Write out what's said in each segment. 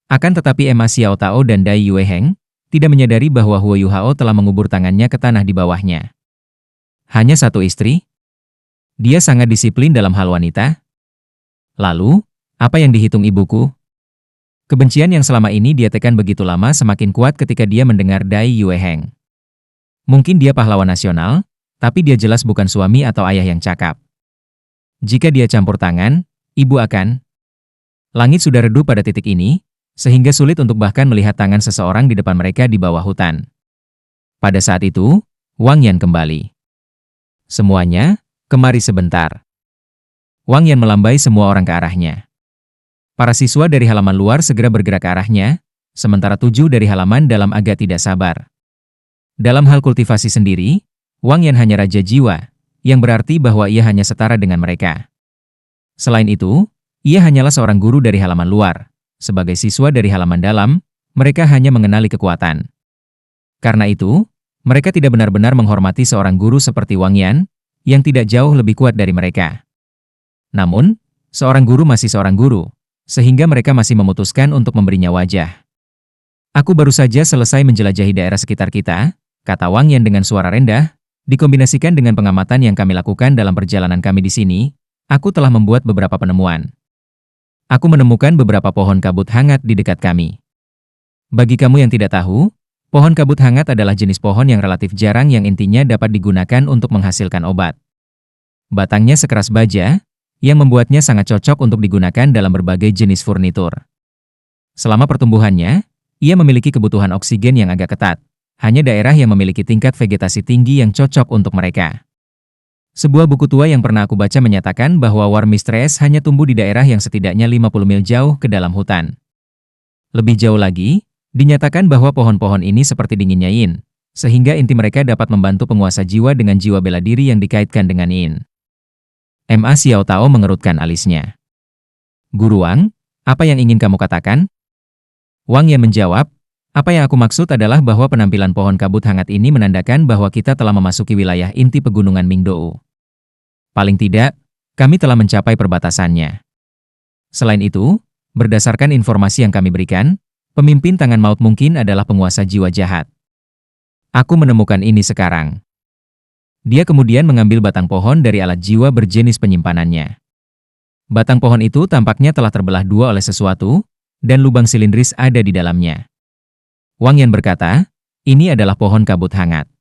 Akan tetapi Emma Xiao Tao dan Dai Yue Heng tidak menyadari bahwa Huo Yuhao telah mengubur tangannya ke tanah di bawahnya. Hanya satu istri? Dia sangat disiplin dalam hal wanita? Lalu, apa yang dihitung ibuku? Kebencian yang selama ini dia tekan begitu lama semakin kuat ketika dia mendengar Dai Yue Heng. Mungkin dia pahlawan nasional, tapi dia jelas bukan suami atau ayah yang cakap. Jika dia campur tangan, ibu akan... Langit sudah redup pada titik ini, sehingga sulit untuk bahkan melihat tangan seseorang di depan mereka di bawah hutan. Pada saat itu, Wang Yan kembali. Semuanya, kemari sebentar. Wang Yan melambai semua orang ke arahnya. Para siswa dari halaman luar segera bergerak ke arahnya, sementara 7 dari halaman dalam agak tidak sabar. Dalam hal kultivasi sendiri, Wang Yan hanya raja jiwa, yang berarti bahwa ia hanya setara dengan mereka. Selain itu, ia hanyalah seorang guru dari halaman luar. Sebagai siswa dari halaman dalam, mereka hanya mengenali kekuatan. Karena itu, mereka tidak benar-benar menghormati seorang guru seperti Wang Yan, yang tidak jauh lebih kuat dari mereka. Namun, seorang guru masih seorang guru, sehingga mereka masih memutuskan untuk memberinya wajah. Aku baru saja selesai menjelajahi daerah sekitar kita, kata Wang Yan dengan suara rendah, dikombinasikan dengan pengamatan yang kami lakukan dalam perjalanan kami di sini, aku telah membuat beberapa penemuan. Aku menemukan beberapa pohon kabut hangat di dekat kami. Bagi kamu yang tidak tahu, pohon kabut hangat adalah jenis pohon yang relatif jarang yang intinya dapat digunakan untuk menghasilkan obat. Batangnya sekeras baja, yang membuatnya sangat cocok untuk digunakan dalam berbagai jenis furnitur. Selama pertumbuhannya, ia memiliki kebutuhan oksigen yang agak ketat. Hanya daerah yang memiliki tingkat vegetasi tinggi yang cocok untuk mereka. Sebuah buku tua yang pernah aku baca menyatakan bahwa war mistress hanya tumbuh di daerah yang setidaknya 50 mil jauh ke dalam hutan. Lebih jauh lagi, dinyatakan bahwa pohon-pohon ini seperti dinginnya yin, sehingga inti mereka dapat membantu penguasa jiwa dengan jiwa bela diri yang dikaitkan dengan yin. Ma Xiao Tao mengerutkan alisnya. Guru Wang, apa yang ingin kamu katakan? Wang Yan menjawab, apa yang aku maksud adalah bahwa penampilan pohon kabut hangat ini menandakan bahwa kita telah memasuki wilayah inti pegunungan Mingdou. Paling tidak, kami telah mencapai perbatasannya. Selain itu, berdasarkan informasi yang kami berikan, pemimpin tangan maut mungkin adalah penguasa jiwa jahat. Aku menemukan ini sekarang. Dia kemudian mengambil batang pohon dari alat jiwa berjenis penyimpanannya. Batang pohon itu tampaknya telah terbelah dua oleh sesuatu, dan lubang silindris ada di dalamnya. Wang Yan berkata, ini adalah pohon kabut hangat.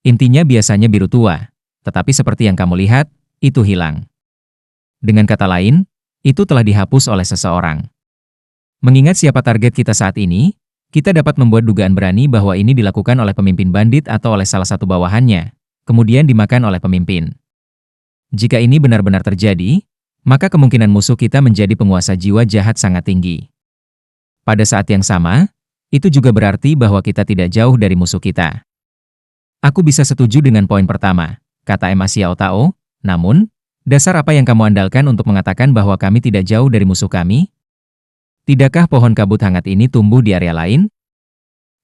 Intinya biasanya biru tua, tetapi seperti yang kamu lihat, itu hilang. Dengan kata lain, itu telah dihapus oleh seseorang. Mengingat siapa target kita saat ini, kita dapat membuat dugaan berani bahwa ini dilakukan oleh pemimpin bandit atau oleh salah satu bawahannya, kemudian dimakan oleh pemimpin. Jika ini benar-benar terjadi, maka kemungkinan musuh kita menjadi penguasa jiwa jahat sangat tinggi. Pada saat yang sama, itu juga berarti bahwa kita tidak jauh dari musuh kita. Aku bisa setuju dengan poin pertama, kata Ma Xiao Tao, namun, dasar apa yang kamu andalkan untuk mengatakan bahwa kami tidak jauh dari musuh kami? Tidakkah pohon kabut hangat ini tumbuh di area lain?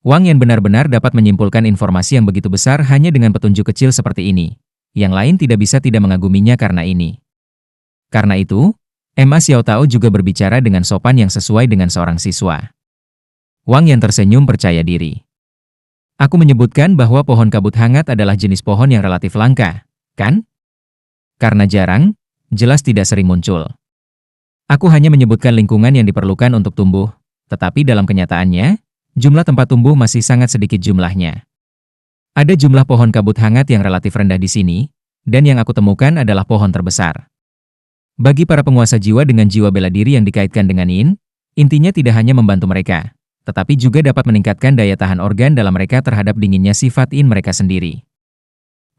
Wang Yan benar-benar dapat menyimpulkan informasi yang begitu besar hanya dengan petunjuk kecil seperti ini. Yang lain tidak bisa tidak mengaguminya karena ini. Karena itu, Ma Xiao Tao juga berbicara dengan sopan yang sesuai dengan seorang siswa. Wang Yan tersenyum percaya diri. Aku menyebutkan bahwa pohon kabut hangat adalah jenis pohon yang relatif langka, kan? Karena jarang, jelas tidak sering muncul. Aku hanya menyebutkan lingkungan yang diperlukan untuk tumbuh, tetapi dalam kenyataannya, jumlah tempat tumbuh masih sangat sedikit jumlahnya. Ada jumlah pohon kabut hangat yang relatif rendah di sini, dan yang aku temukan adalah pohon terbesar. Bagi para penguasa jiwa dengan jiwa bela diri yang dikaitkan dengan yin, intinya tidak hanya membantu mereka, tetapi juga dapat meningkatkan daya tahan organ dalam mereka terhadap dinginnya sifat yin mereka sendiri.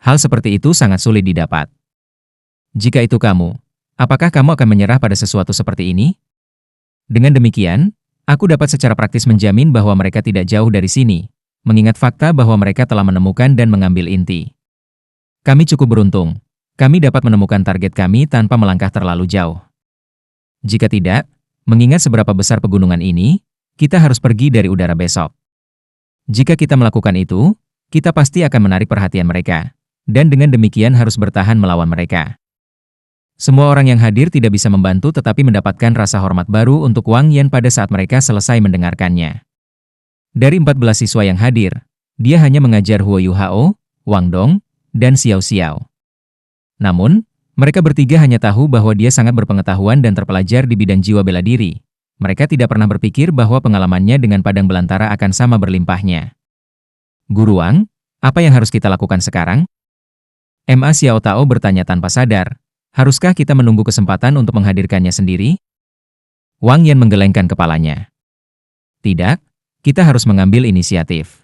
Hal seperti itu sangat sulit didapat. Jika itu kamu, apakah kamu akan menyerah pada sesuatu seperti ini? Dengan demikian, aku dapat secara praktis menjamin bahwa mereka tidak jauh dari sini, mengingat fakta bahwa mereka telah menemukan dan mengambil inti. Kami cukup beruntung. Kami dapat menemukan target kami tanpa melangkah terlalu jauh. Jika tidak, mengingat seberapa besar pegunungan ini, kita harus pergi dari udara besok. Jika kita melakukan itu, kita pasti akan menarik perhatian mereka, dan dengan demikian harus bertahan melawan mereka. Semua orang yang hadir tidak bisa membantu tetapi mendapatkan rasa hormat baru untuk Wang Yan pada saat mereka selesai mendengarkannya. Dari 14 siswa yang hadir, dia hanya mengajar Huo Yuhao, Wang Dong, dan Xiao Xiao. Namun, mereka bertiga hanya tahu bahwa dia sangat berpengetahuan dan terpelajar di bidang jiwa bela diri. Mereka tidak pernah berpikir bahwa pengalamannya dengan padang belantara akan sama berlimpahnya. Guru Wang, apa yang harus kita lakukan sekarang? Ma Xiao Tao bertanya tanpa sadar. Haruskah kita menunggu kesempatan untuk menghadirkannya sendiri? Wang Yan menggelengkan kepalanya. Tidak, kita harus mengambil inisiatif.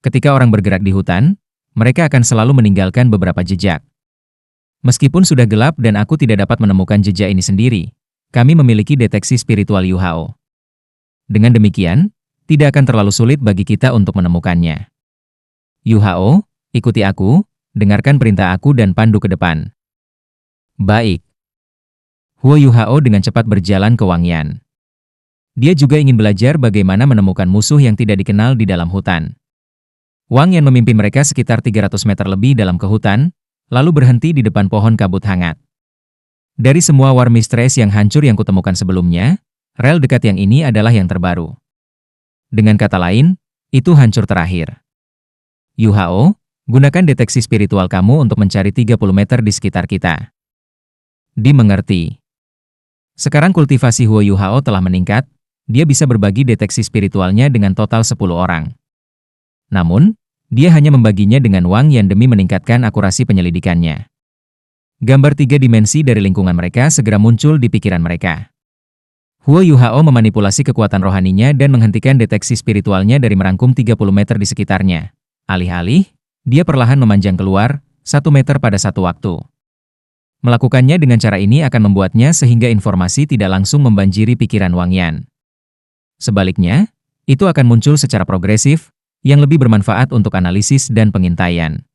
Ketika orang bergerak di hutan, mereka akan selalu meninggalkan beberapa jejak. Meskipun sudah gelap dan aku tidak dapat menemukan jejak ini sendiri, kami memiliki deteksi spiritual Yu Hao. Dengan demikian, tidak akan terlalu sulit bagi kita untuk menemukannya. Yu Hao, ikuti aku, dengarkan perintah aku dan pandu ke depan. Baik. Huo Yuhao dengan cepat berjalan ke Wang Yan. Dia juga ingin belajar bagaimana menemukan musuh yang tidak dikenal di dalam hutan. Wang Yan memimpin mereka sekitar 300 meter lebih dalam ke hutan, lalu berhenti di depan pohon kabut hangat. Dari semua war mistress yang hancur yang kutemukan sebelumnya, rel dekat yang ini adalah yang terbaru. Dengan kata lain, itu hancur terakhir. Yuhao, gunakan deteksi spiritual kamu untuk mencari 30 meter di sekitar kita. Dimengerti. Sekarang kultivasi Huo Yuhao telah meningkat, dia bisa berbagi deteksi spiritualnya dengan total 10 orang. Namun, dia hanya membaginya dengan Wang Yan demi meningkatkan akurasi penyelidikannya. Gambar 3 dimensi dari lingkungan mereka segera muncul di pikiran mereka. Huo Yuhao memanipulasi kekuatan rohaninya dan menghentikan deteksi spiritualnya dari merangkum 30 meter di sekitarnya. Alih-alih, dia perlahan memanjang keluar, 1 meter pada satu waktu. Melakukannya dengan cara ini akan membuatnya sehingga informasi tidak langsung membanjiri pikiran Wang Yan. Sebaliknya, itu akan muncul secara progresif, yang lebih bermanfaat untuk analisis dan pengintaian.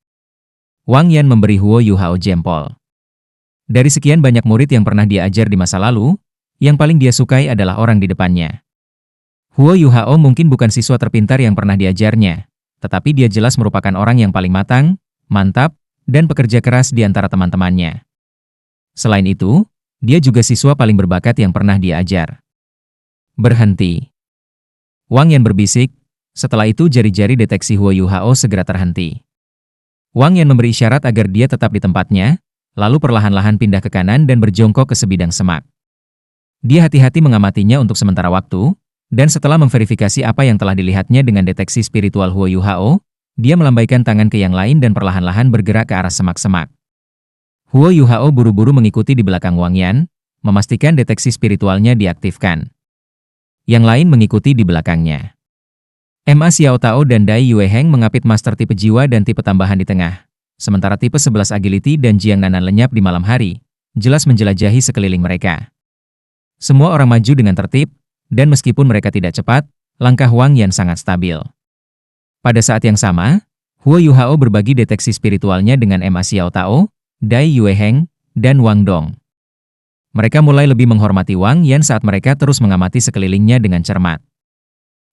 Wang Yan memberi Huo Yuhao jempol. Dari sekian banyak murid yang pernah dia ajar di masa lalu, yang paling dia sukai adalah orang di depannya. Huo Yuhao mungkin bukan siswa terpintar yang pernah diajarnya, tetapi dia jelas merupakan orang yang paling matang, mantap, dan pekerja keras di antara teman-temannya. Selain itu, dia juga siswa paling berbakat yang pernah dia ajar. Berhenti. Wang Yan berbisik, setelah itu jari-jari deteksi Huo Yuhao segera terhenti. Wang Yan memberi isyarat agar dia tetap di tempatnya, lalu perlahan-lahan pindah ke kanan dan berjongkok ke sebidang semak. Dia hati-hati mengamatinya untuk sementara waktu, dan setelah memverifikasi apa yang telah dilihatnya dengan deteksi spiritual Huo Yuhao, dia melambaikan tangan ke yang lain dan perlahan-lahan bergerak ke arah semak-semak. Huo Yuhao buru-buru mengikuti di belakang Wang Yan, memastikan deteksi spiritualnya diaktifkan. Yang lain mengikuti di belakangnya. Ma Xiao Tao dan Dai Yue Heng mengapit master tipe jiwa dan tipe tambahan di tengah, sementara tipe 11 agility dan Jiang Nanan lenyap di malam hari, jelas menjelajahi sekeliling mereka. Semua orang maju dengan tertib, dan meskipun mereka tidak cepat, langkah Wang Yan sangat stabil. Pada saat yang sama, Huo Yuhao berbagi deteksi spiritualnya dengan Ma Xiao Tao, Dai Yue Heng, dan Wang Dong. Mereka mulai lebih menghormati Wang Yan saat mereka terus mengamati sekelilingnya dengan cermat.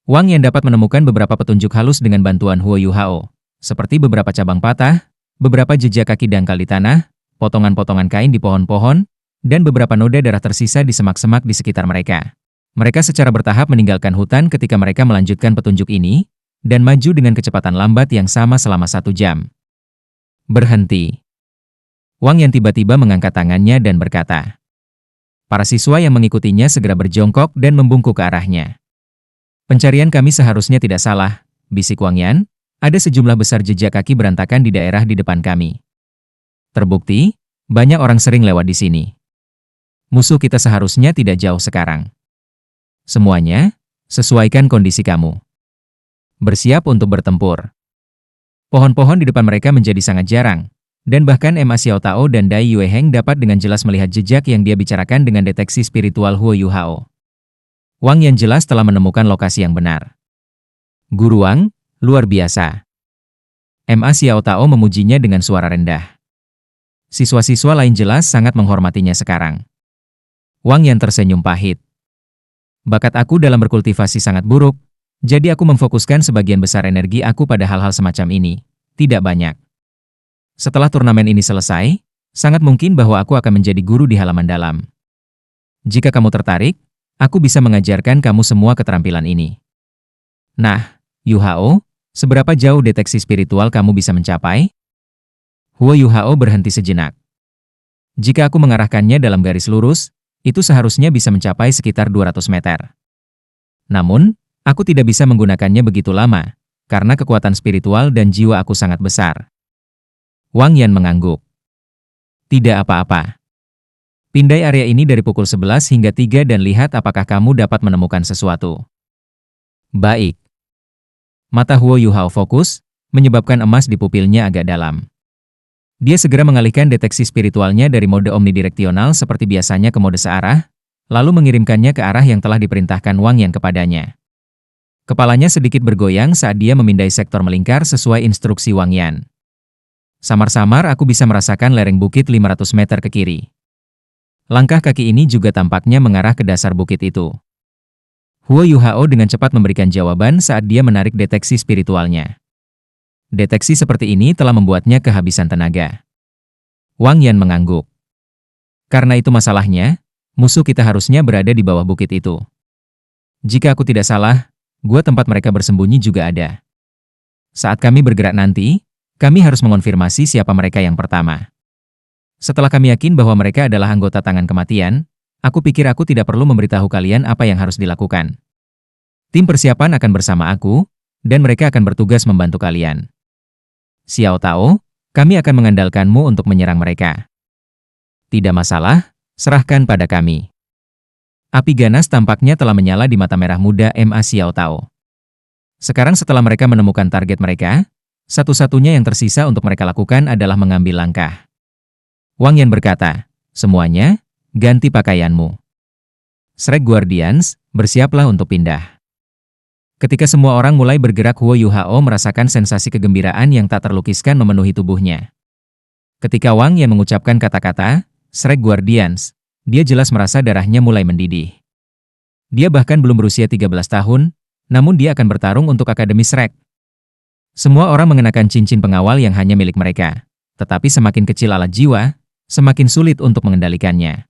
Wang Yan dapat menemukan beberapa petunjuk halus dengan bantuan Huo Yuhao, seperti beberapa cabang patah, beberapa jejak kaki dangkal di tanah, potongan-potongan kain di pohon-pohon, dan beberapa noda darah tersisa di semak-semak di sekitar mereka. Mereka secara bertahap meninggalkan hutan ketika mereka melanjutkan petunjuk ini, dan maju dengan kecepatan lambat yang sama selama 1 jam. Berhenti. Wang Yan tiba-tiba mengangkat tangannya dan berkata. Para siswa yang mengikutinya segera berjongkok dan membungkuk ke arahnya. Pencarian kami seharusnya tidak salah, bisik Wang Yan, ada sejumlah besar jejak kaki berantakan di daerah di depan kami. Terbukti, banyak orang sering lewat di sini. Musuh kita seharusnya tidak jauh sekarang. Semuanya, sesuaikan kondisi kamu. Bersiap untuk bertempur. Pohon-pohon di depan mereka menjadi sangat jarang, dan bahkan Ma Xiao Tao dan Dai Yue Heng dapat dengan jelas melihat jejak yang dia bicarakan dengan deteksi spiritual Huo Yuhao. Wang Yan jelas telah menemukan lokasi yang benar. Guru Wang, luar biasa. Ma Xiao Tao memujinya dengan suara rendah. Siswa-siswa lain jelas sangat menghormatinya sekarang. Wang Yan tersenyum pahit. Bakat aku dalam berkultivasi sangat buruk, jadi aku memfokuskan sebagian besar energi aku pada hal-hal semacam ini, tidak banyak. Setelah turnamen ini selesai, Sangat mungkin bahwa aku akan menjadi guru di halaman dalam. Jika kamu tertarik, aku bisa mengajarkan kamu semua keterampilan ini. Nah, Yu Hao, seberapa jauh deteksi spiritual kamu bisa mencapai? Huo Yu Hao berhenti sejenak. Jika aku mengarahkannya dalam garis lurus, itu seharusnya bisa mencapai sekitar 200 meter. Namun, aku tidak bisa menggunakannya begitu lama, karena kekuatan spiritual dan jiwa aku sangat besar. Wang Yan mengangguk. Tidak apa-apa. Pindai area ini dari pukul 11 hingga 3 dan lihat apakah kamu dapat menemukan sesuatu. Baik. Mata Huo Yu Hao fokus, menyebabkan emas di pupilnya agak dalam. Dia segera mengalihkan deteksi spiritualnya dari mode omnidireksional seperti biasanya ke mode searah, lalu mengirimkannya ke arah yang telah diperintahkan Wang Yan kepadanya. Kepalanya sedikit bergoyang saat dia memindai sektor melingkar sesuai instruksi Wang Yan. Samar-samar aku bisa merasakan lereng bukit 500 meter ke kiri. Langkah kaki ini juga tampaknya mengarah ke dasar bukit itu. Huo Yu Hao dengan cepat memberikan jawaban saat dia menarik deteksi spiritualnya. Deteksi seperti ini telah membuatnya kehabisan tenaga. Wang Yan mengangguk. Karena itu masalahnya, musuh kita harusnya berada di bawah bukit itu. Jika aku tidak salah, gua tempat mereka bersembunyi juga ada. Saat kami bergerak nanti, kami harus mengonfirmasi siapa mereka yang pertama. Setelah kami yakin bahwa mereka adalah anggota tangan kematian, aku pikir aku tidak perlu memberitahu kalian apa yang harus dilakukan. Tim persiapan akan bersama aku, dan mereka akan bertugas membantu kalian. Xiao Tao, kami akan mengandalkanmu untuk menyerang mereka. Tidak masalah, serahkan pada kami. Api ganas tampaknya telah menyala di mata merah muda Ma Xiao Tao. Sekarang setelah mereka menemukan target mereka, satu-satunya yang tersisa untuk mereka lakukan adalah mengambil langkah. Wang Yan berkata, semuanya, ganti pakaianmu. Shrek Guardians, bersiaplah untuk pindah. Ketika semua orang mulai bergerak, Huo Yu Hao merasakan sensasi kegembiraan yang tak terlukiskan memenuhi tubuhnya. Ketika Wang Yan mengucapkan kata-kata, Shrek Guardians, dia jelas merasa darahnya mulai mendidih. Dia bahkan belum berusia 13 tahun, namun dia akan bertarung untuk Akademi Shrek. Semua orang mengenakan cincin pengawal yang hanya milik mereka, tetapi semakin kecil alat jiwa, semakin sulit untuk mengendalikannya.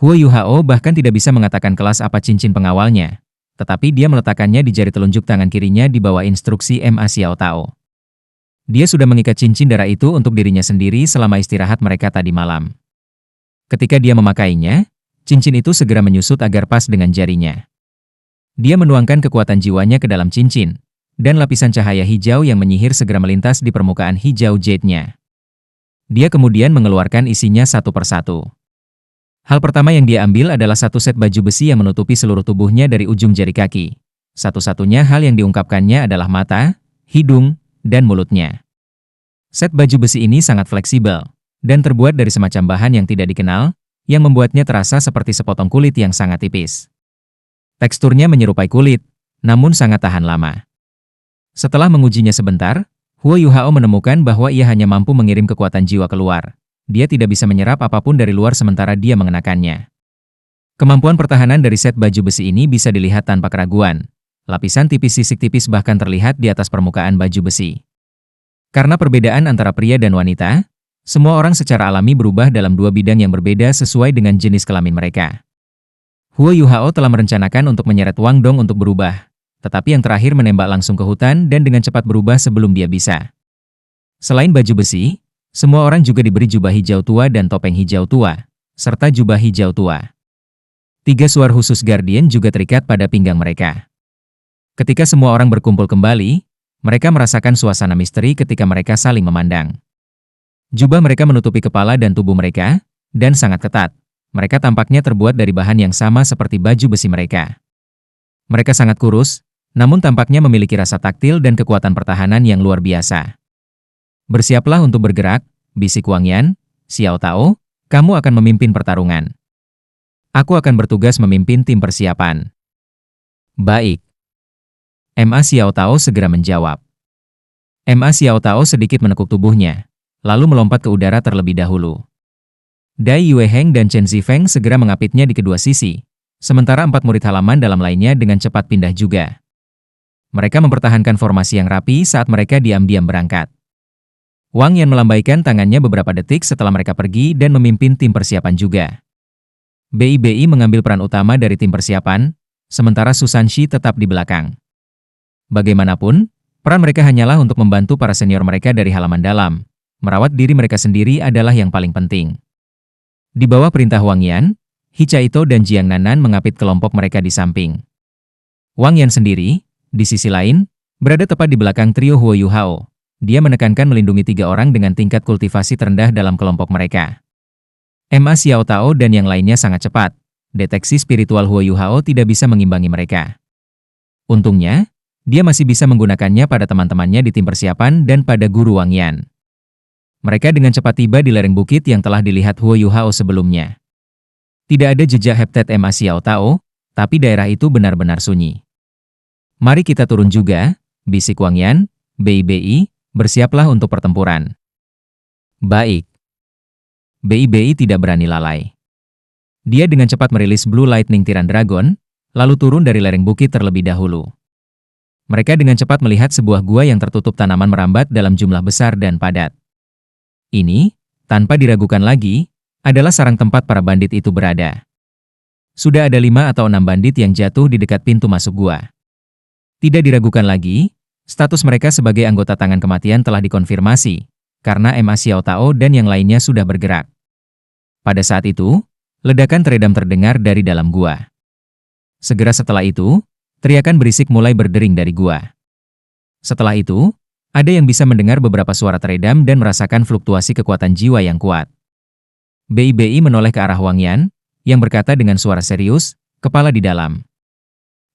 Huo Yu Hao bahkan tidak bisa mengatakan kelas apa cincin pengawalnya, tetapi dia meletakkannya di jari telunjuk tangan kirinya di bawah instruksi Ma Xiao Tao. Dia sudah mengikat cincin darah itu untuk dirinya sendiri selama istirahat mereka tadi malam. Ketika dia memakainya, cincin itu segera menyusut agar pas dengan jarinya. Dia menuangkan kekuatan jiwanya ke dalam cincin, dan lapisan cahaya hijau yang menyihir segera melintas di permukaan hijau jade-nya. Dia kemudian mengeluarkan isinya satu persatu. Hal pertama yang dia ambil adalah satu set baju besi yang menutupi seluruh tubuhnya dari ujung jari kaki. Satu-satunya hal yang diungkapkannya adalah mata, hidung, dan mulutnya. Set baju besi ini sangat fleksibel, dan terbuat dari semacam bahan yang tidak dikenal, yang membuatnya terasa seperti sepotong kulit yang sangat tipis. Teksturnya menyerupai kulit, namun sangat tahan lama. Setelah mengujinya sebentar, Huo Yu Hao menemukan bahwa ia hanya mampu mengirim kekuatan jiwa keluar. Dia tidak bisa menyerap apapun dari luar sementara dia mengenakannya. Kemampuan pertahanan dari set baju besi ini bisa dilihat tanpa keraguan. Lapisan tipis sisik tipis bahkan terlihat di atas permukaan baju besi. Karena perbedaan antara pria dan wanita, semua orang secara alami berubah dalam dua bidang yang berbeda sesuai dengan jenis kelamin mereka. Huo Yu Hao telah merencanakan untuk menyeret Wang Dong untuk berubah, tetapi yang terakhir menembak langsung ke hutan dan dengan cepat berubah sebelum dia bisa. Selain baju besi, semua orang juga diberi jubah hijau tua dan topeng hijau tua, serta jubah hijau tua. 3 suar khusus Guardian juga terikat pada pinggang mereka. Ketika semua orang berkumpul kembali, mereka merasakan suasana misteri ketika mereka saling memandang. Jubah mereka menutupi kepala dan tubuh mereka, dan sangat ketat. Mereka tampaknya terbuat dari bahan yang sama seperti baju besi mereka. Mereka sangat kurus, namun tampaknya memiliki rasa taktil dan kekuatan pertahanan yang luar biasa. Bersiaplah untuk bergerak, bisik Wang Yan. Xiao Tao, kamu akan memimpin pertarungan. Aku akan bertugas memimpin tim persiapan. Baik. Ma Xiao Tao segera menjawab. Ma Xiao Tao sedikit menekuk tubuhnya, lalu melompat ke udara terlebih dahulu. Dai Yueheng dan Chen Zifeng segera mengapitnya di kedua sisi, sementara 4 murid halaman dalam lainnya dengan cepat pindah juga. Mereka mempertahankan formasi yang rapi saat mereka diam-diam berangkat. Wang Yan melambaikan tangannya beberapa detik setelah mereka pergi dan memimpin tim persiapan juga. BIBI mengambil peran utama dari tim persiapan, sementara Susanshi tetap di belakang. Bagaimanapun, peran mereka hanyalah untuk membantu para senior mereka dari halaman dalam. Merawat diri mereka sendiri adalah yang paling penting. Di bawah perintah Wang Yan, Hichaito dan Jiang Nanan mengapit kelompok mereka di samping. Wang Yan sendiri, di sisi lain, berada tepat di belakang trio Huo Yuhao. Dia menekankan melindungi 3 orang dengan tingkat kultivasi terendah dalam kelompok mereka. Ma Xiao Tao dan yang lainnya sangat cepat. Deteksi spiritual Huo Yuhao tidak bisa mengimbangi mereka. Untungnya, dia masih bisa menggunakannya pada teman-temannya di tim persiapan dan pada guru Wang Yan. Mereka dengan cepat tiba di lereng bukit yang telah dilihat Huo Yuhao sebelumnya. Tidak ada jejak heptet Ma Xiao Tao, tapi daerah itu benar-benar sunyi. Mari kita turun juga, bisik Wang Yan. BIBI, bersiaplah untuk pertempuran. Baik. BIBI tidak berani lalai. Dia dengan cepat merilis Blue Lightning Tiran Dragon, lalu turun dari lereng bukit terlebih dahulu. Mereka dengan cepat melihat sebuah gua yang tertutup tanaman merambat dalam jumlah besar dan padat. Ini, tanpa diragukan lagi, adalah sarang tempat para bandit itu berada. Sudah ada 5 atau 6 bandit yang jatuh di dekat pintu masuk gua. Tidak diragukan lagi, status mereka sebagai anggota tangan kematian telah dikonfirmasi, karena Ma Xiao Tao dan yang lainnya sudah bergerak. Pada saat itu, ledakan teredam terdengar dari dalam gua. Segera setelah itu, teriakan berisik mulai berdering dari gua. Setelah itu, ada yang bisa mendengar beberapa suara teredam dan merasakan fluktuasi kekuatan jiwa yang kuat. BIBI menoleh ke arah Wang Yan, yang berkata dengan suara serius, kepala di dalam.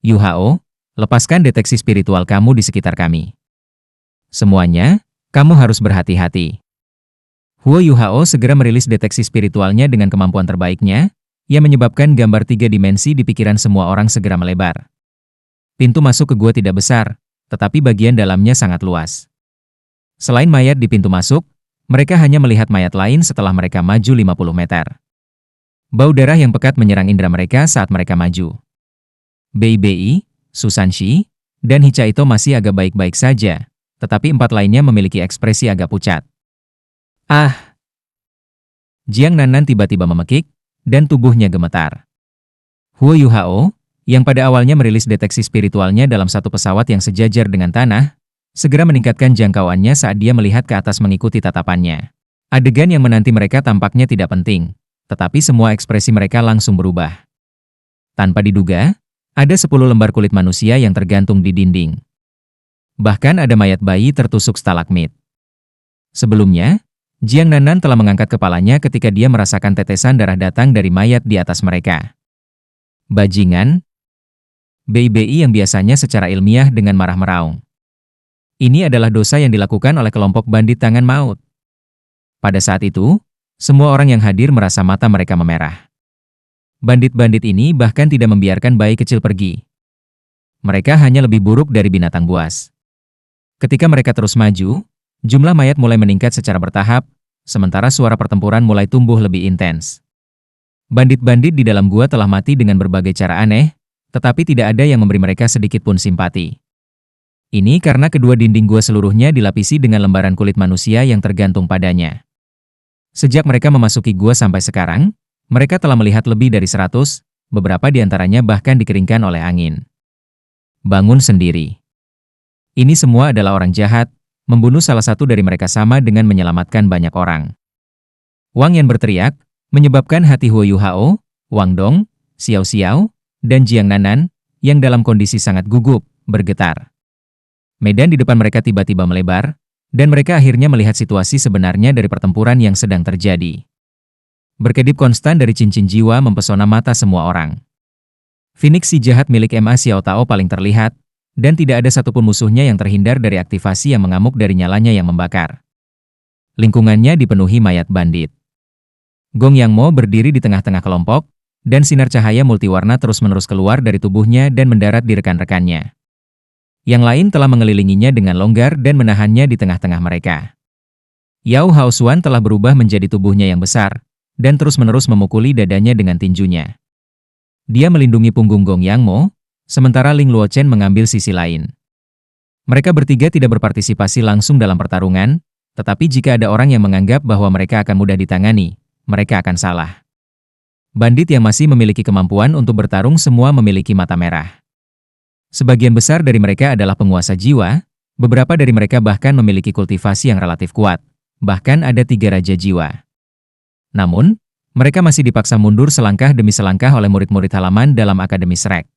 Yuhao, lepaskan deteksi spiritual kamu di sekitar kami. Semuanya, kamu harus berhati-hati. Huo Yuhao segera merilis deteksi spiritualnya dengan kemampuan terbaiknya, yang menyebabkan gambar 3 dimensi di pikiran semua orang segera melebar. Pintu masuk ke gua tidak besar, tetapi bagian dalamnya sangat luas. Selain mayat di pintu masuk, mereka hanya melihat mayat lain setelah mereka maju 50 meter. Bau darah yang pekat menyerang indera mereka saat mereka maju. BIBI, Susanshi, dan Hichaito masih agak baik-baik saja, tetapi 4 lainnya memiliki ekspresi agak pucat. Ah! Jiang Nanan tiba-tiba memekik, dan tubuhnya gemetar. Huo Yuhao, yang pada awalnya merilis deteksi spiritualnya dalam satu pesawat yang sejajar dengan tanah, segera meningkatkan jangkauannya saat dia melihat ke atas mengikuti tatapannya. Adegan yang menanti mereka tampaknya tidak penting, tetapi semua ekspresi mereka langsung berubah. Tanpa diduga, ada 10 lembar kulit manusia yang tergantung di dinding. Bahkan ada mayat bayi tertusuk stalagmit. Sebelumnya, Jiang Nanan telah mengangkat kepalanya ketika dia merasakan tetesan darah datang dari mayat di atas mereka. Bajingan! BIBI yang biasanya secara ilmiah dengan marah meraung. Ini adalah dosa yang dilakukan oleh kelompok bandit tangan maut. Pada saat itu, semua orang yang hadir merasa mata mereka memerah. Bandit-bandit ini bahkan tidak membiarkan bayi kecil pergi. Mereka hanya lebih buruk dari binatang buas. Ketika mereka terus maju, jumlah mayat mulai meningkat secara bertahap, sementara suara pertempuran mulai tumbuh lebih intens. Bandit-bandit di dalam gua telah mati dengan berbagai cara aneh, tetapi tidak ada yang memberi mereka sedikit pun simpati. Ini karena kedua dinding gua seluruhnya dilapisi dengan lembaran kulit manusia yang tergantung padanya. Sejak mereka memasuki gua sampai sekarang, mereka telah melihat lebih dari 100, beberapa di antaranya bahkan dikeringkan oleh angin. Bangun sendiri. Ini semua adalah orang jahat, membunuh salah satu dari mereka sama dengan menyelamatkan banyak orang. Wang Yan berteriak, menyebabkan hati Huo Yuhao, Wang Dong, Xiao Xiao, dan Jiang Nanan, yang dalam kondisi sangat gugup, bergetar. Medan di depan mereka tiba-tiba melebar, dan mereka akhirnya melihat situasi sebenarnya dari pertempuran yang sedang terjadi. Berkedip konstan dari cincin jiwa mempesona mata semua orang. Phoenix si jahat milik Ma Xiao Tao paling terlihat, dan tidak ada satupun musuhnya yang terhindar dari aktivasi yang mengamuk dari nyalanya yang membakar. Lingkungannya dipenuhi mayat bandit. Gong Yang Mo berdiri di tengah-tengah kelompok, dan sinar cahaya multiwarna terus-menerus keluar dari tubuhnya dan mendarat di rekan-rekannya. Yang lain telah mengelilinginya dengan longgar dan menahannya di tengah-tengah mereka. Yao Haosuan telah berubah menjadi tubuhnya yang besar, dan terus-menerus memukuli dadanya dengan tinjunya. Dia melindungi punggung Gong Yang Mo, sementara Ling Luochen mengambil sisi lain. Mereka bertiga tidak berpartisipasi langsung dalam pertarungan, Tetapi jika ada orang yang menganggap bahwa mereka akan mudah ditangani, mereka akan salah. Bandit yang masih memiliki kemampuan untuk bertarung semua memiliki mata merah. Sebagian besar dari mereka adalah penguasa jiwa, beberapa dari mereka bahkan memiliki kultivasi yang relatif kuat, bahkan ada 3 raja jiwa. Namun, mereka masih dipaksa mundur selangkah demi selangkah oleh murid-murid halaman dalam Akademi Shrek.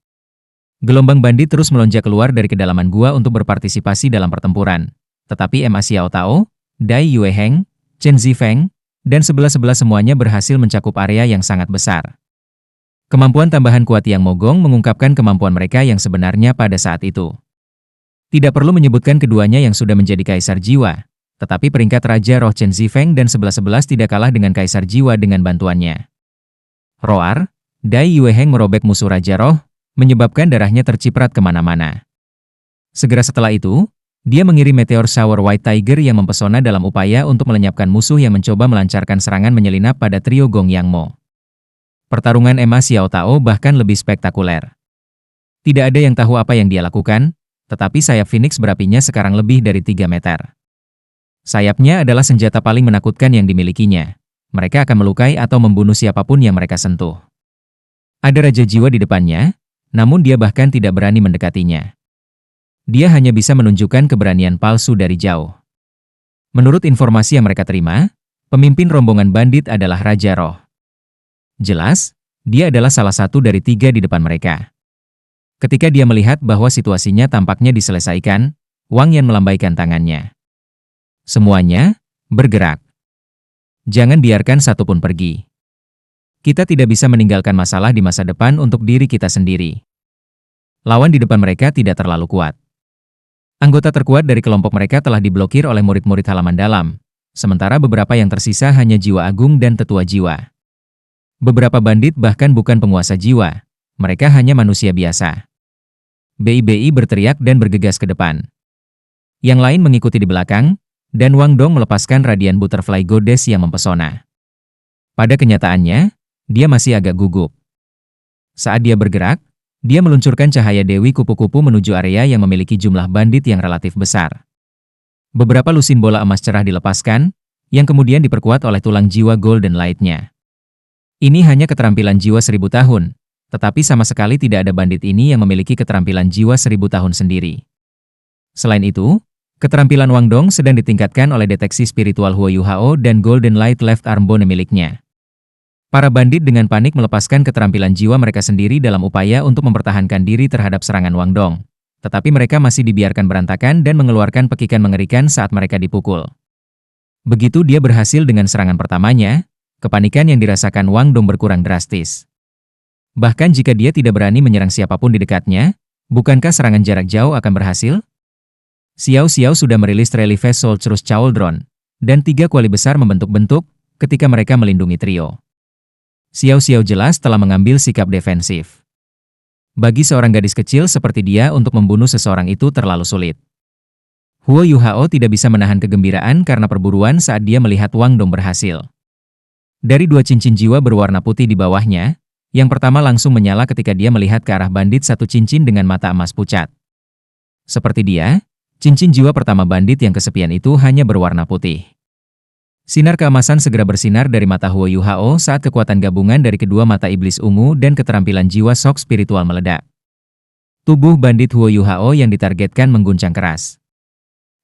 Gelombang bandit terus melonjak keluar dari kedalaman gua untuk berpartisipasi dalam pertempuran, tetapi Ma Xiao Tao, Dai Yue Heng, Chen Zifeng, dan sebelah-sebelah semuanya berhasil mencakup area yang sangat besar. Kemampuan tambahan kuat Yang Mogong mengungkapkan kemampuan mereka yang sebenarnya pada saat itu. Tidak perlu menyebutkan keduanya yang sudah menjadi kaisar jiwa, tetapi peringkat Raja Roh Chen Zifeng dan 11-11 tidak kalah dengan kaisar jiwa dengan bantuannya. Roar, Dai Yue Heng merobek musuh Raja Roh, menyebabkan darahnya terciprat kemana-mana. Segera setelah itu, dia mengirim meteor shower White Tiger yang mempesona dalam upaya untuk melenyapkan musuh yang mencoba melancarkan serangan menyelinap pada trio Gong Yang Mo. Pertarungan Ma Xiao Tao bahkan lebih spektakuler. Tidak ada yang tahu apa yang dia lakukan, tetapi sayap Phoenix berapinya sekarang lebih dari 3 meter. Sayapnya adalah senjata paling menakutkan yang dimilikinya. Mereka akan melukai atau membunuh siapapun yang mereka sentuh. Ada Raja Jiwa di depannya, namun dia bahkan tidak berani mendekatinya. Dia hanya bisa menunjukkan keberanian palsu dari jauh. Menurut informasi yang mereka terima, pemimpin rombongan bandit adalah Raja Roh. Jelas, dia adalah salah satu dari 3 di depan mereka. Ketika dia melihat bahwa situasinya tampaknya diselesaikan, Wang Yan melambaikan tangannya. Semuanya, bergerak. Jangan biarkan satupun pergi. Kita tidak bisa meninggalkan masalah di masa depan untuk diri kita sendiri. Lawan di depan mereka tidak terlalu kuat. Anggota terkuat dari kelompok mereka telah diblokir oleh murid-murid halaman dalam, sementara beberapa yang tersisa hanya jiwa agung dan tetua jiwa. Beberapa bandit bahkan bukan penguasa jiwa, mereka hanya manusia biasa. BIBI berteriak dan bergegas ke depan. Yang lain mengikuti di belakang, dan Wang Dong melepaskan radian butterfly goddess yang mempesona. Pada kenyataannya, dia masih agak gugup. Saat dia bergerak, dia meluncurkan cahaya Dewi Kupu-Kupu menuju area yang memiliki jumlah bandit yang relatif besar. Beberapa lusin bola emas cerah dilepaskan, yang kemudian diperkuat oleh tulang jiwa Golden Light-nya. Ini hanya keterampilan jiwa 1000 tahun, tetapi sama sekali tidak ada bandit ini yang memiliki keterampilan jiwa 1000 tahun sendiri. Selain itu, keterampilan Wang Dong sedang ditingkatkan oleh deteksi spiritual Huo Yu Hao dan Golden Light Left Arm Bone miliknya. Para bandit dengan panik melepaskan keterampilan jiwa mereka sendiri dalam upaya untuk mempertahankan diri terhadap serangan Wang Dong. Tetapi mereka masih dibiarkan berantakan dan mengeluarkan pekikan mengerikan saat mereka dipukul. Begitu dia berhasil dengan serangan pertamanya, kepanikan yang dirasakan Wang Dong berkurang drastis. Bahkan jika dia tidak berani menyerang siapapun di dekatnya, bukankah serangan jarak jauh akan berhasil? Xiao Xiao sudah merilis Trelife Soulcrus Chauldron, dan 3 kuali besar membentuk-bentuk ketika mereka melindungi trio. Xiao Xiao jelas telah mengambil sikap defensif. Bagi seorang gadis kecil seperti dia untuk membunuh seseorang itu terlalu sulit. Huo Yu Hao tidak bisa menahan kegembiraan karena perburuan saat dia melihat Wang Dong berhasil. Dari 2 cincin jiwa berwarna putih di bawahnya, yang pertama langsung menyala ketika dia melihat ke arah bandit 1 cincin dengan mata emas pucat. Seperti dia, cincin jiwa pertama bandit yang kesepian itu hanya berwarna putih. Sinar keemasan segera bersinar dari mata Huo Yu Hao saat kekuatan gabungan dari kedua mata iblis ungu dan keterampilan jiwa sok spiritual meledak. Tubuh bandit Huo Yu Hao yang ditargetkan mengguncang keras.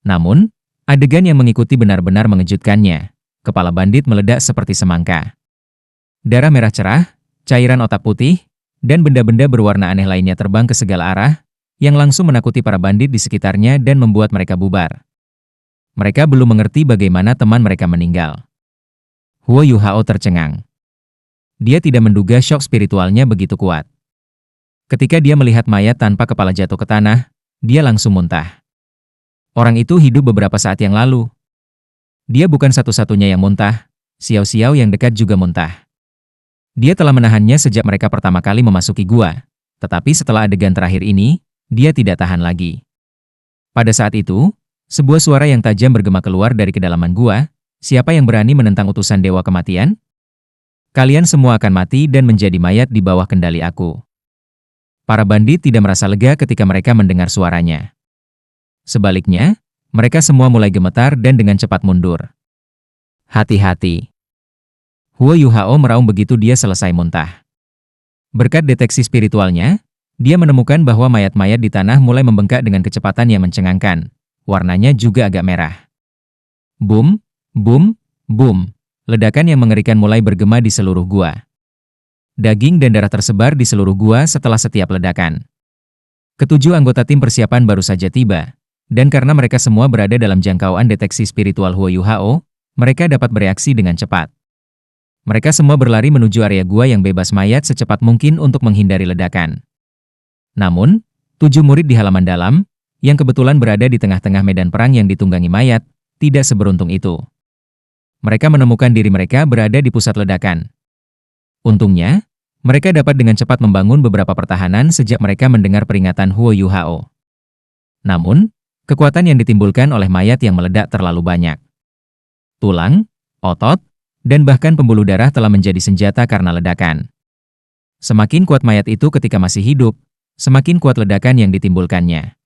Namun, adegan yang mengikuti benar-benar mengejutkannya. Kepala bandit meledak seperti semangka. Darah merah cerah, cairan otak putih, dan benda-benda berwarna aneh lainnya terbang ke segala arah, yang langsung menakuti para bandit di sekitarnya dan membuat mereka bubar. Mereka belum mengerti bagaimana teman mereka meninggal. Huo Yu Hao tercengang. Dia tidak menduga shock spiritualnya begitu kuat. Ketika dia melihat mayat tanpa kepala jatuh ke tanah, dia langsung muntah. Orang itu hidup beberapa saat yang lalu. Dia bukan satu-satunya yang muntah, Xiao Xiao yang dekat juga muntah. Dia telah menahannya sejak mereka pertama kali memasuki gua, tetapi setelah adegan terakhir ini, dia tidak tahan lagi. Pada saat itu, sebuah suara yang tajam bergema keluar dari kedalaman gua. Siapa yang berani menentang utusan Dewa Kematian? Kalian semua akan mati dan menjadi mayat di bawah kendali aku. Para bandit tidak merasa lega ketika mereka mendengar suaranya. Sebaliknya, Mereka semua mulai gemetar dan dengan cepat mundur. Hati-hati. Huo Yuhao meraung begitu dia selesai muntah. Berkat deteksi spiritualnya, dia menemukan bahwa mayat-mayat di tanah mulai membengkak dengan kecepatan yang mencengangkan. Warnanya juga agak merah. Boom, boom, boom. Ledakan yang mengerikan mulai bergema di seluruh gua. Daging dan darah tersebar di seluruh gua setelah setiap ledakan. Ketujuh anggota tim persiapan baru saja tiba, dan karena mereka semua berada dalam jangkauan deteksi spiritual Huo Yuhao, mereka dapat bereaksi dengan cepat. Mereka semua berlari menuju area gua yang bebas mayat secepat mungkin untuk menghindari ledakan. Namun, 7 murid di halaman dalam, yang kebetulan berada di tengah-tengah medan perang yang ditunggangi mayat, tidak seberuntung itu. Mereka menemukan diri mereka berada di pusat ledakan. Untungnya, mereka dapat dengan cepat membangun beberapa pertahanan sejak mereka mendengar peringatan Huo Yuhao. Namun, kekuatan yang ditimbulkan oleh mayat yang meledak terlalu banyak. Tulang, otot, dan bahkan pembuluh darah telah menjadi senjata karena ledakan. Semakin kuat mayat itu ketika masih hidup, semakin kuat ledakan yang ditimbulkannya.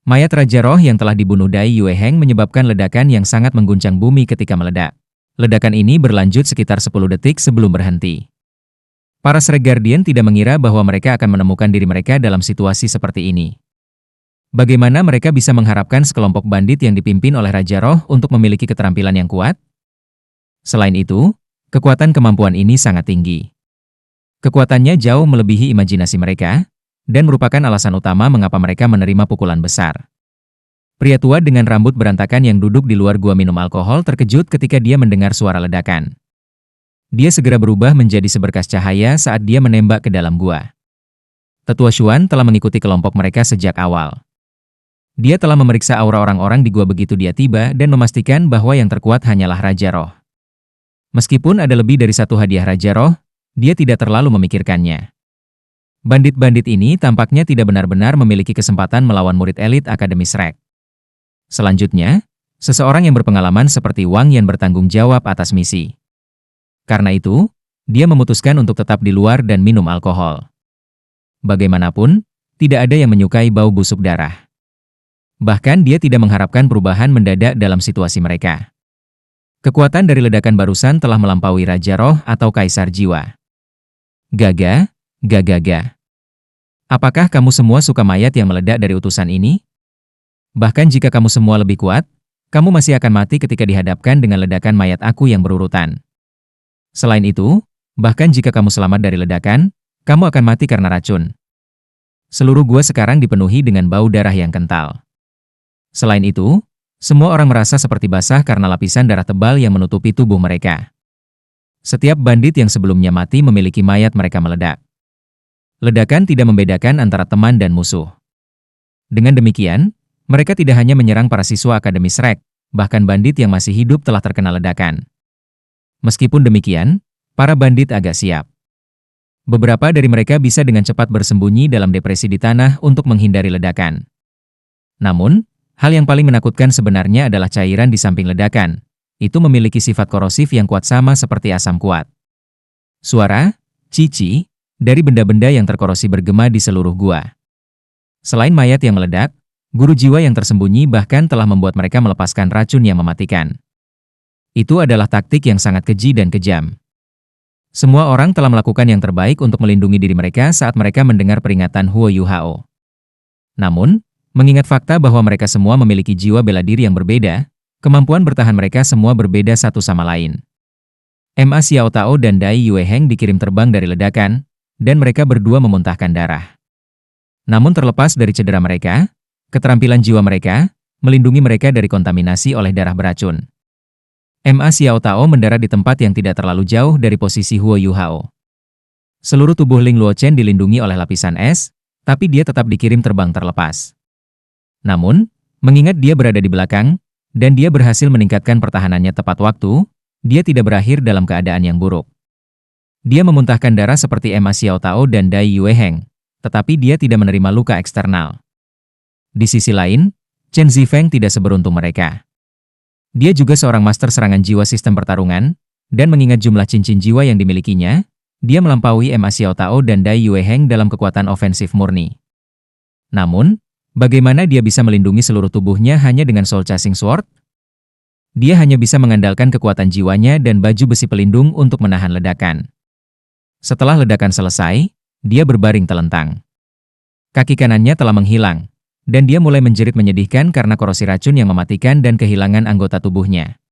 Mayat Raja Roh yang telah dibunuh Dai Yue Heng menyebabkan ledakan yang sangat mengguncang bumi ketika meledak. Ledakan ini berlanjut sekitar 10 detik sebelum berhenti. Para Shrek Guardian tidak mengira bahwa mereka akan menemukan diri mereka dalam situasi seperti ini. Bagaimana mereka bisa mengharapkan sekelompok bandit yang dipimpin oleh Raja Roh untuk memiliki keterampilan yang kuat? Selain itu, kekuatan kemampuan ini sangat tinggi. Kekuatannya jauh melebihi imajinasi mereka, dan merupakan alasan utama mengapa mereka menerima pukulan besar. Pria tua dengan rambut berantakan yang duduk di luar gua minum alkohol terkejut ketika dia mendengar suara ledakan. Dia segera berubah menjadi seberkas cahaya saat dia menembak ke dalam gua. Tetua Xuan telah mengikuti kelompok mereka sejak awal. Dia telah memeriksa aura orang-orang di gua begitu dia tiba dan memastikan bahwa yang terkuat hanyalah Raja Roh. Meskipun ada lebih dari satu hadiah Raja Roh, dia tidak terlalu memikirkannya. Bandit-bandit ini tampaknya tidak benar-benar memiliki kesempatan melawan murid elit Akademi Shrek. Selanjutnya, seseorang yang berpengalaman seperti Wang Yan bertanggung jawab atas misi. Karena itu, dia memutuskan untuk tetap di luar dan minum alkohol. Bagaimanapun, tidak ada yang menyukai bau busuk darah. Bahkan dia tidak mengharapkan perubahan mendadak dalam situasi mereka. Kekuatan dari ledakan barusan telah melampaui Raja Roh atau Kaisar Jiwa. Gaga. Apakah kamu semua suka mayat yang meledak dari utusan ini? Bahkan jika kamu semua lebih kuat, kamu masih akan mati ketika dihadapkan dengan ledakan mayat aku yang berurutan. Selain itu, bahkan jika kamu selamat dari ledakan, kamu akan mati karena racun. Seluruh gua sekarang dipenuhi dengan bau darah yang kental. Selain itu, semua orang merasa seperti basah karena lapisan darah tebal yang menutupi tubuh mereka. Setiap bandit yang sebelumnya mati memiliki mayat mereka meledak. Ledakan tidak membedakan antara teman dan musuh. Dengan demikian, mereka tidak hanya menyerang para siswa Akademi Shrek, bahkan bandit yang masih hidup telah terkena ledakan. Meskipun demikian, para bandit agak siap. Beberapa dari mereka bisa dengan cepat bersembunyi dalam depresi di tanah untuk menghindari ledakan. Namun, hal yang paling menakutkan sebenarnya adalah cairan di samping ledakan. Itu memiliki sifat korosif yang kuat sama seperti asam kuat. Suara, cici, dari benda-benda yang terkorosi bergema di seluruh gua. Selain mayat yang meledak, guru jiwa yang tersembunyi bahkan telah membuat mereka melepaskan racun yang mematikan. Itu adalah taktik yang sangat keji dan kejam. Semua orang telah melakukan yang terbaik untuk melindungi diri mereka saat mereka mendengar peringatan Huo Yuhao. Namun, mengingat fakta bahwa mereka semua memiliki jiwa bela diri yang berbeda, kemampuan bertahan mereka semua berbeda satu sama lain. Ma Xiao Tao dan Dai Yue Heng dikirim terbang dari ledakan, dan mereka berdua memuntahkan darah. Namun terlepas dari cedera mereka, keterampilan jiwa mereka melindungi mereka dari kontaminasi oleh darah beracun. Ma Xiao Tao mendarat di tempat yang tidak terlalu jauh dari posisi Huo Yuhao. Seluruh tubuh Ling Luochen dilindungi oleh lapisan es, tapi dia tetap dikirim terbang terlepas. Namun, mengingat dia berada di belakang, dan dia berhasil meningkatkan pertahanannya tepat waktu, dia tidak berakhir dalam keadaan yang buruk. Dia memuntahkan darah seperti Ma Xiao Tao dan Dai Yue Heng, tetapi dia tidak menerima luka eksternal. Di sisi lain, Chen Zifeng tidak seberuntung mereka. Dia juga seorang master serangan jiwa sistem pertarungan, dan mengingat jumlah cincin jiwa yang dimilikinya, dia melampaui Ma Xiao Tao dan Dai Yue Heng dalam kekuatan ofensif murni. Namun, Bagaimana dia bisa melindungi seluruh tubuhnya hanya dengan Soul Chasing Sword? Dia hanya bisa mengandalkan kekuatan jiwanya dan baju besi pelindung untuk menahan ledakan. Setelah ledakan selesai, dia berbaring telentang. Kaki kanannya telah menghilang, dan dia mulai menjerit menyedihkan karena korosi racun yang mematikan dan kehilangan anggota tubuhnya.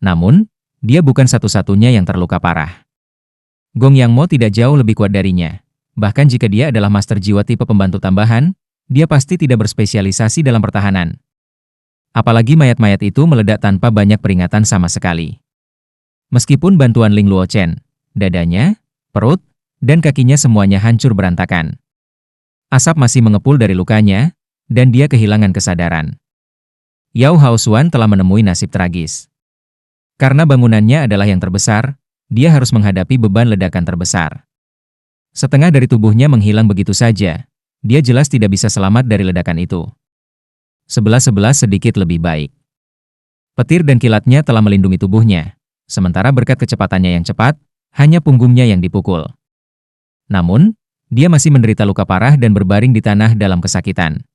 Namun, dia bukan satu-satunya yang terluka parah. Gong Yang Mo tidak jauh lebih kuat darinya. Bahkan jika dia adalah master jiwa tipe pembantu tambahan, dia pasti tidak berspesialisasi dalam pertahanan. Apalagi mayat-mayat itu meledak tanpa banyak peringatan sama sekali. Meskipun bantuan Ling Luochen, dadanya, perut, dan kakinya semuanya hancur berantakan. Asap masih mengepul dari lukanya, dan dia kehilangan kesadaran. Yao Haosuan telah menemui nasib tragis. Karena bangunannya adalah yang terbesar, dia harus menghadapi beban ledakan terbesar. Setengah dari tubuhnya menghilang begitu saja, dia jelas tidak bisa selamat dari ledakan itu. 11-11 sedikit lebih baik. Petir dan kilatnya telah melindungi tubuhnya, sementara berkat kecepatannya yang cepat, hanya punggungnya yang dipukul. Namun, dia masih menderita luka parah dan berbaring di tanah dalam kesakitan.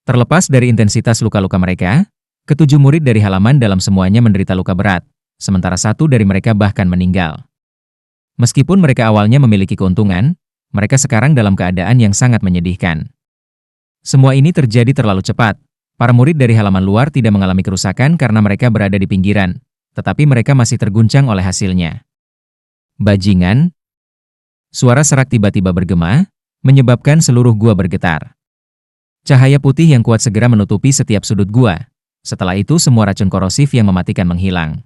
Terlepas dari intensitas luka-luka mereka, ketujuh murid dari halaman dalam semuanya menderita luka berat, sementara satu dari mereka bahkan meninggal. Meskipun mereka awalnya memiliki keuntungan, mereka sekarang dalam keadaan yang sangat menyedihkan. Semua ini terjadi terlalu cepat. Para murid dari halaman luar tidak mengalami kerusakan karena mereka berada di pinggiran, tetapi mereka masih terguncang oleh hasilnya. Bajingan! Suara serak tiba-tiba bergema, menyebabkan seluruh gua bergetar. Cahaya putih yang kuat segera menutupi setiap sudut gua. Setelah itu semua racun korosif yang mematikan menghilang.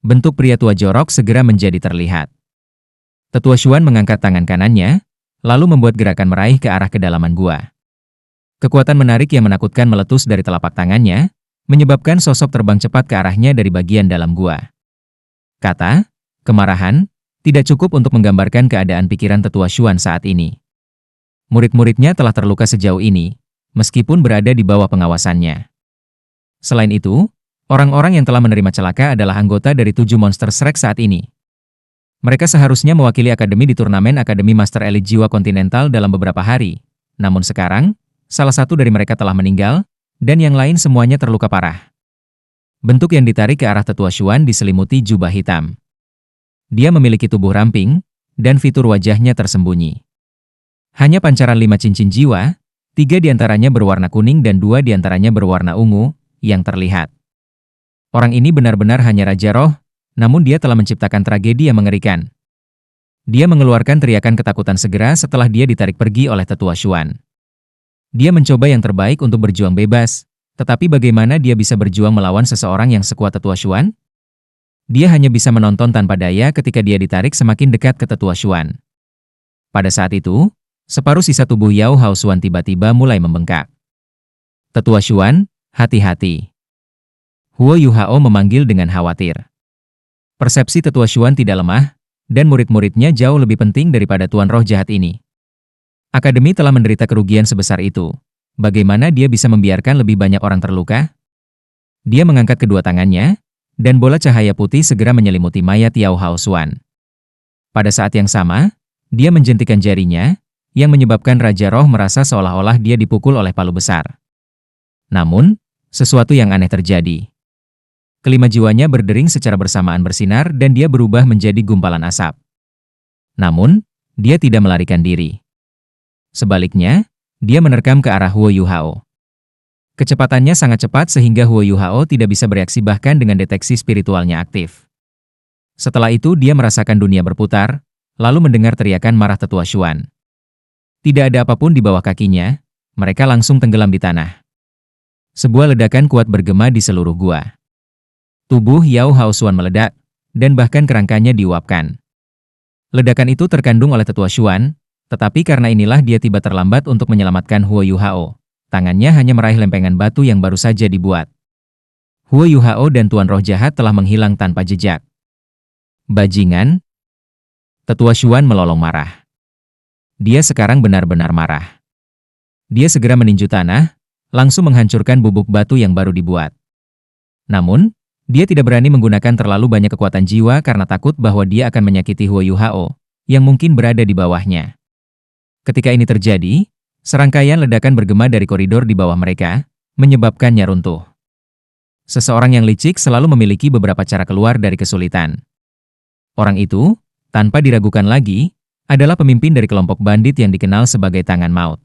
Bentuk pria tua jorok segera menjadi terlihat. Tetua Xuan mengangkat tangan kanannya, lalu membuat gerakan meraih ke arah kedalaman gua. Kekuatan menarik yang menakutkan meletus dari telapak tangannya, menyebabkan sosok terbang cepat ke arahnya dari bagian dalam gua. Kata, kemarahan, tidak cukup untuk menggambarkan keadaan pikiran Tetua Xuan saat ini. Murid-muridnya telah terluka sejauh ini, meskipun berada di bawah pengawasannya. Selain itu, orang-orang yang telah menerima celaka adalah anggota dari 7 monster Shrek saat ini. Mereka seharusnya mewakili akademi di turnamen Akademi Master Elite Jiwa Kontinental dalam beberapa hari. Namun sekarang, salah satu dari mereka telah meninggal, dan yang lain semuanya terluka parah. Bentuk yang ditarik ke arah Tetua Xuan diselimuti jubah hitam. Dia memiliki tubuh ramping, dan fitur wajahnya tersembunyi. Hanya pancaran 5 cincin jiwa, 3 diantaranya berwarna kuning dan 2 diantaranya berwarna ungu, yang terlihat. Orang ini benar-benar hanya Raja Roh, namun dia telah menciptakan tragedi yang mengerikan. Dia mengeluarkan teriakan ketakutan segera setelah dia ditarik pergi oleh Tetua Xuan. Dia mencoba yang terbaik untuk berjuang bebas, tetapi bagaimana dia bisa berjuang melawan seseorang yang sekuat Tetua Xuan? Dia hanya bisa menonton tanpa daya ketika dia ditarik semakin dekat ke Tetua Xuan. Pada saat itu, separuh sisa tubuh Yao Haosuan tiba-tiba mulai membengkak. Tetua Xuan, hati-hati. Huo Yuhao memanggil dengan khawatir. Persepsi Tetua Xuan tidak lemah, dan murid-muridnya jauh lebih penting daripada Tuan Roh jahat ini. Akademi telah menderita kerugian sebesar itu. Bagaimana dia bisa membiarkan lebih banyak orang terluka? Dia mengangkat kedua tangannya, dan bola cahaya putih segera menyelimuti mayat Yao Haosuan. Pada saat yang sama, dia menjentikan jarinya, yang menyebabkan Raja Roh merasa seolah-olah dia dipukul oleh palu besar. Namun, sesuatu yang aneh terjadi. Kelima jiwanya berdering secara bersamaan bersinar dan dia berubah menjadi gumpalan asap. Namun, dia tidak melarikan diri. Sebaliknya, dia menerkam ke arah Huo Yuhao. Kecepatannya sangat cepat sehingga Huo Yuhao tidak bisa bereaksi bahkan dengan deteksi spiritualnya aktif. Setelah itu dia merasakan dunia berputar, lalu mendengar teriakan marah Tetua Xuan. Tidak ada apapun di bawah kakinya, mereka langsung tenggelam di tanah. Sebuah ledakan kuat bergema di seluruh gua. Tubuh Yao Haosuan meledak, dan bahkan kerangkanya diuapkan. Ledakan itu terkandung oleh Tetua Xuan, tetapi karena inilah dia tiba terlambat untuk menyelamatkan Huo Yuhao. Tangannya hanya meraih lempengan batu yang baru saja dibuat. Huo Yuhao dan Tuan Roh jahat telah menghilang tanpa jejak. Bajingan! Tetua Xuan melolong marah. Dia sekarang benar-benar marah. Dia segera meninju tanah, langsung menghancurkan bubuk batu yang baru dibuat. Namun, dia tidak berani menggunakan terlalu banyak kekuatan jiwa karena takut bahwa dia akan menyakiti Huo Yuhao, yang mungkin berada di bawahnya. Ketika ini terjadi, Serangkaian ledakan bergema dari koridor di bawah mereka, menyebabkannya runtuh. Seseorang yang licik selalu memiliki beberapa cara keluar dari kesulitan. Orang itu, tanpa diragukan lagi, adalah pemimpin dari kelompok bandit yang dikenal sebagai Tangan Maut.